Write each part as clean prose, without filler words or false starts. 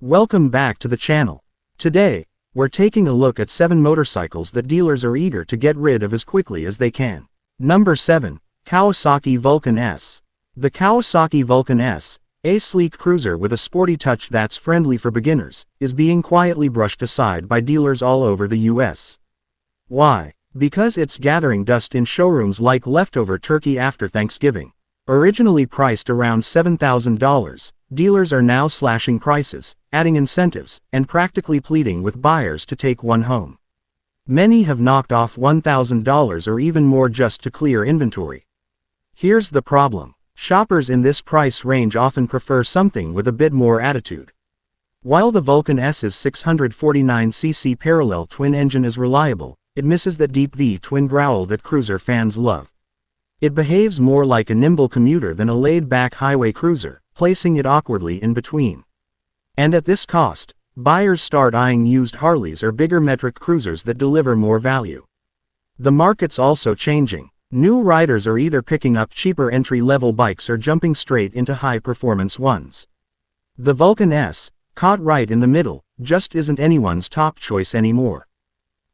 Welcome back to the channel. Today, we're taking a look at 7 motorcycles that dealers are eager to get rid of as quickly as they can. Number 7. Kawasaki Vulcan S. The Kawasaki Vulcan S, a sleek cruiser with a sporty touch that's friendly for beginners, is being quietly brushed aside by dealers all over the US. Why? Because it's gathering dust in showrooms like leftover turkey after Thanksgiving. Originally priced around $7,000, dealers are now slashing prices, adding incentives, and practically pleading with buyers to take one home. Many have knocked off $1,000 or even more just to clear inventory. Here's the problem. Shoppers in this price range often prefer something with a bit more attitude. While the Vulcan S's 649cc parallel twin engine is reliable, it misses that deep V-twin growl that cruiser fans love. It behaves more like a nimble commuter than a laid-back highway cruiser, placing it awkwardly in between. And at this cost, buyers start eyeing used Harleys or bigger metric cruisers that deliver more value. The market's also changing. New riders are either picking up cheaper entry-level bikes or jumping straight into high-performance ones. The Vulcan S, caught right in the middle, just isn't anyone's top choice anymore.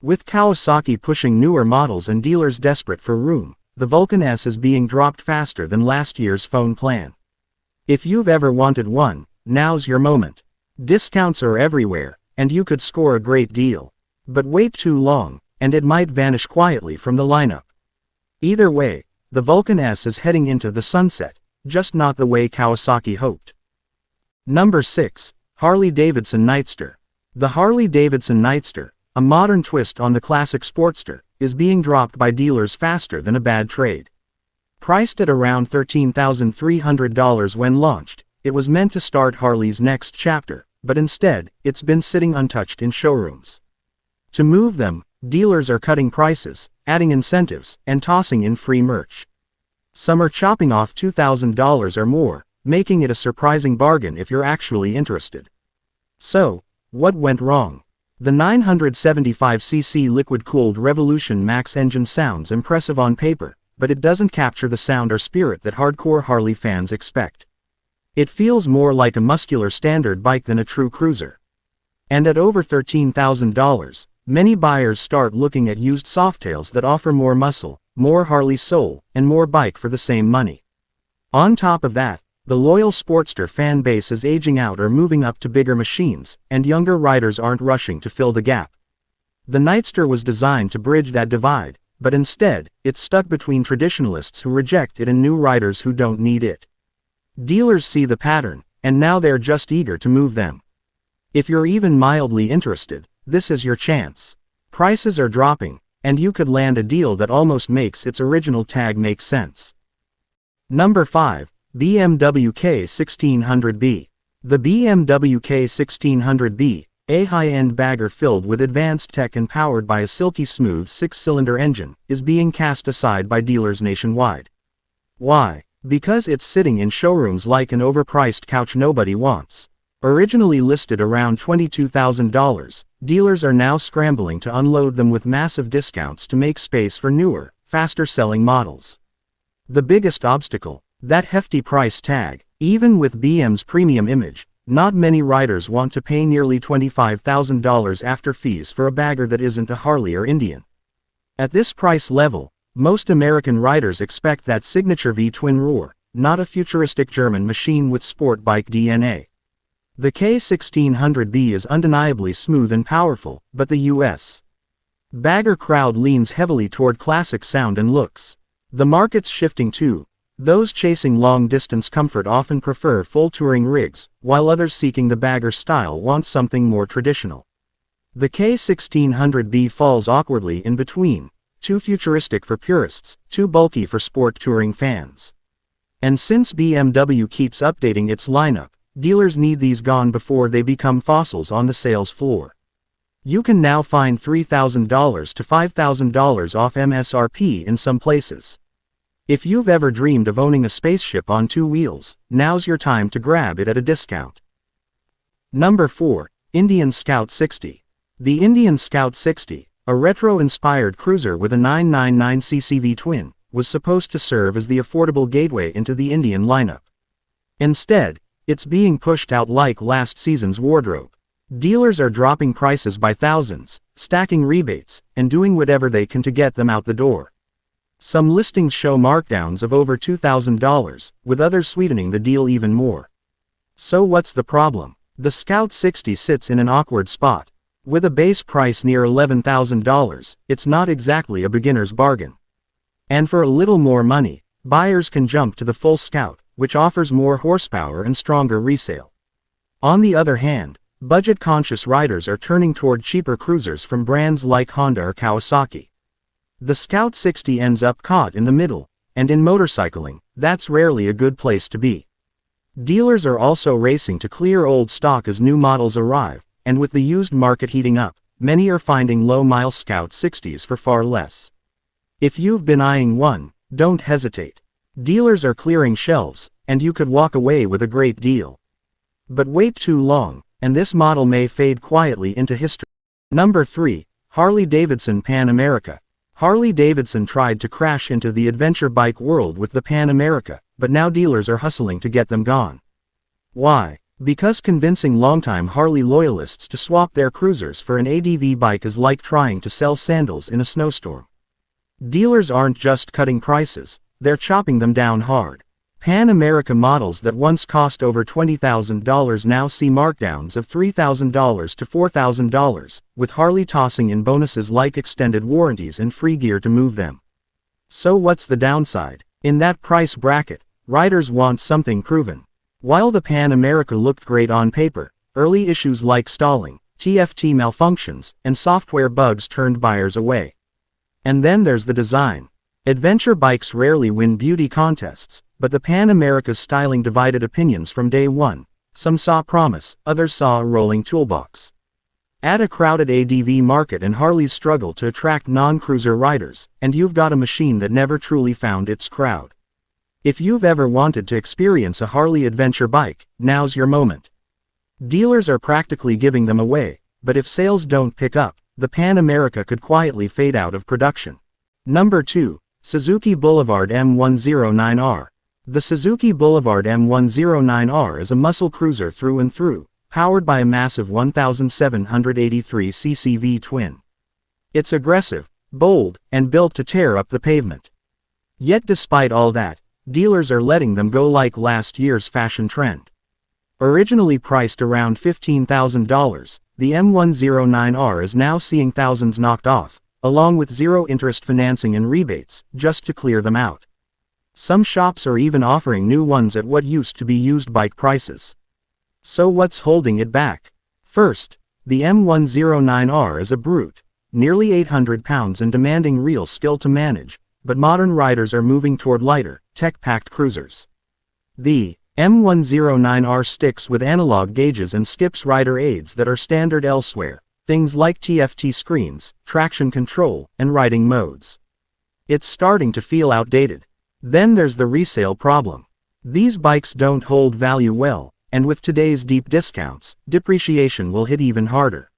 With Kawasaki pushing newer models and dealers desperate for room, the Vulcan S is being dropped faster than last year's phone plan. If you've ever wanted one, now's your moment. Discounts are everywhere, and you could score a great deal. But wait too long, and it might vanish quietly from the lineup. Either way, the Vulcan S is heading into the sunset, just not the way Kawasaki hoped. Number 6. Harley-Davidson Nightster. The Harley-Davidson Nightster, a modern twist on the classic Sportster, is being dropped by dealers faster than a bad trade. Priced at around $13,300 when launched, it was meant to start Harley's next chapter, but instead, it's been sitting untouched in showrooms. To move them, dealers are cutting prices, adding incentives, and tossing in free merch. Some are chopping off $2,000 or more, making it a surprising bargain if you're actually interested. So, what went wrong? The 975cc liquid-cooled Revolution Max engine sounds impressive on paper, but it doesn't capture the sound or spirit that hardcore Harley fans expect. It feels more like a muscular standard bike than a true cruiser. And at over $13,000, many buyers start looking at used Softails that offer more muscle, more Harley soul, and more bike for the same money. On top of that, the loyal Sportster fan base is aging out or moving up to bigger machines, and younger riders aren't rushing to fill the gap. The Nightster was designed to bridge that divide, but instead, it's stuck between traditionalists who reject it and new riders who don't need it. Dealers see the pattern, and now they're just eager to move them. If you're even mildly interested, this is your chance. Prices are dropping, and you could land a deal that almost makes its original tag make sense. Number 5. BMW K1600B. The BMW K1600B, a high-end bagger filled with advanced tech and powered by a silky smooth 6-cylinder engine, is being cast aside by dealers nationwide. Why? Because it's sitting in showrooms like an overpriced couch nobody wants. Originally listed around $22,000, dealers are now scrambling to unload them with massive discounts to make space for newer, faster-selling models. The biggest obstacle? That hefty price tag. Even with BM's premium image, not many riders want to pay nearly $25,000 after fees for a bagger that isn't a Harley or Indian. At this price level, most American riders expect that signature V-twin roar, not a futuristic German machine with sport bike DNA. The K1600B is undeniably smooth and powerful, but the US bagger crowd leans heavily toward classic sound and looks. The market's shifting too. Those chasing long-distance comfort often prefer full touring rigs, while others seeking the bagger style want something more traditional. The K1600B falls awkwardly in between, too futuristic for purists, too bulky for sport touring fans. And since BMW keeps updating its lineup, dealers need these gone before they become fossils on the sales floor. You can now find $3,000 to $5,000 off MSRP in some places. If you've ever dreamed of owning a spaceship on 2 wheels, now's your time to grab it at a discount. Number 4. Indian Scout 60. The Indian Scout 60, a retro-inspired cruiser with a 999cc V-twin, was supposed to serve as the affordable gateway into the Indian lineup. Instead, It's being pushed out like last season's wardrobe. Dealers are dropping prices by thousands, stacking rebates, and doing whatever they can to get them out the door. Some listings show markdowns of over $2,000, with others sweetening the deal even more. So what's the problem? The Scout 60 sits in an awkward spot. With a base price near $11,000, it's not exactly a beginner's bargain. And for a little more money, buyers can jump to the full Scout, which offers more horsepower and stronger resale. On the other hand, budget-conscious riders are turning toward cheaper cruisers from brands like Honda or Kawasaki. The Scout 60 ends up caught in the middle, and in motorcycling, that's rarely a good place to be. Dealers are also racing to clear old stock as new models arrive, and with the used market heating up, many are finding low-mile Scout 60s for far less. If you've been eyeing one, don't hesitate. Dealers are clearing shelves, and you could walk away with a great deal. But wait too long, and this model may fade quietly into history. Number 3. Harley-Davidson Pan America. Harley-Davidson tried to crash into the adventure bike world with the Pan America, but now dealers are hustling to get them gone. Why? Because convincing longtime Harley loyalists to swap their cruisers for an ADV bike is like trying to sell sandals in a snowstorm. Dealers aren't just cutting prices, they're chopping them down hard. Pan America models that once cost over $20,000 now see markdowns of $3,000 to $4,000, with Harley tossing in bonuses like extended warranties and free gear to move them. So what's the downside? In that price bracket, riders want something proven. While the Pan America looked great on paper, early issues like stalling, TFT malfunctions, and software bugs turned buyers away. And then there's the design. Adventure bikes rarely win beauty contests, but the Pan America's styling divided opinions from day one. Some saw promise, others saw a rolling toolbox. Add a crowded ADV market and Harley's struggle to attract non-cruiser riders, and you've got a machine that never truly found its crowd. If you've ever wanted to experience a Harley adventure bike, now's your moment. Dealers are practically giving them away, but if sales don't pick up, the Pan America could quietly fade out of production. Number 2. Suzuki Boulevard M109R. The Suzuki Boulevard M109R is a muscle cruiser through and through, powered by a massive 1,783cc V-twin. It's aggressive, bold, and built to tear up the pavement. Yet despite all that, dealers are letting them go like last year's fashion trend. Originally priced around $15,000, the M109R is now seeing thousands knocked off, along with zero-interest financing and rebates, just to clear them out. Some shops are even offering new ones at what used to be used bike prices. So what's holding it back? First, the M109R is a brute, nearly 800 pounds and demanding real skill to manage, but modern riders are moving toward lighter, tech-packed cruisers. The M109R sticks with analog gauges and skips rider aids that are standard elsewhere, things like TFT screens, traction control, and riding modes. It's starting to feel outdated. Then there's the resale problem. These bikes don't hold value well, and with today's deep discounts, depreciation will hit even harder.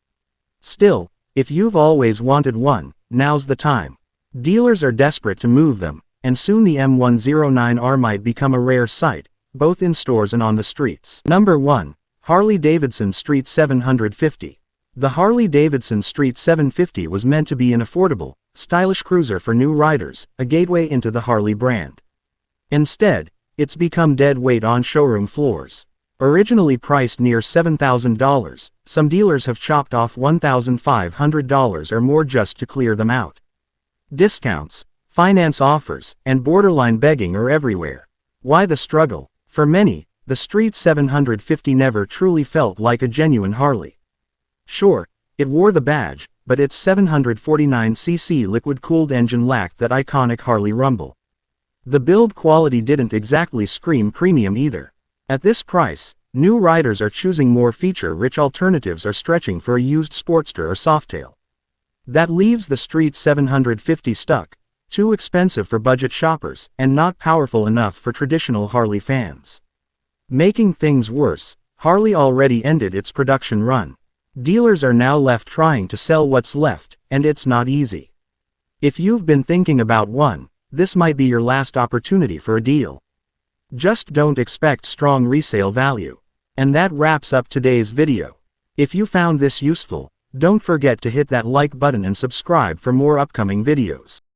Still, if you've always wanted one, now's the time. Dealers are desperate to move them, and soon the M109R might become a rare sight, both in stores and on the streets. Number 1. Harley-Davidson Street 750. The Harley-Davidson Street 750 was meant to be an affordable, stylish cruiser for new riders, a gateway into the Harley brand. Instead, it's become dead weight on showroom floors. Originally priced near $7,000, some dealers have chopped off $1,500 or more just to clear them out. Discounts, finance offers, and borderline begging are everywhere. Why the struggle? For many, the Street 750 never truly felt like a genuine Harley. Sure, it wore the badge, but its 749cc liquid-cooled engine lacked that iconic Harley rumble. The build quality didn't exactly scream premium either. At this price, new riders are choosing more feature-rich alternatives or stretching for a used Sportster or Softail. That leaves the Street 750 stuck, too expensive for budget shoppers, and not powerful enough for traditional Harley fans. Making things worse, Harley already ended its production run. Dealers are now left trying to sell what's left, and it's not easy. If you've been thinking about one, this might be your last opportunity for a deal. Just don't expect strong resale value. And that wraps up today's video. If you found this useful, don't forget to hit that like button and subscribe for more upcoming videos.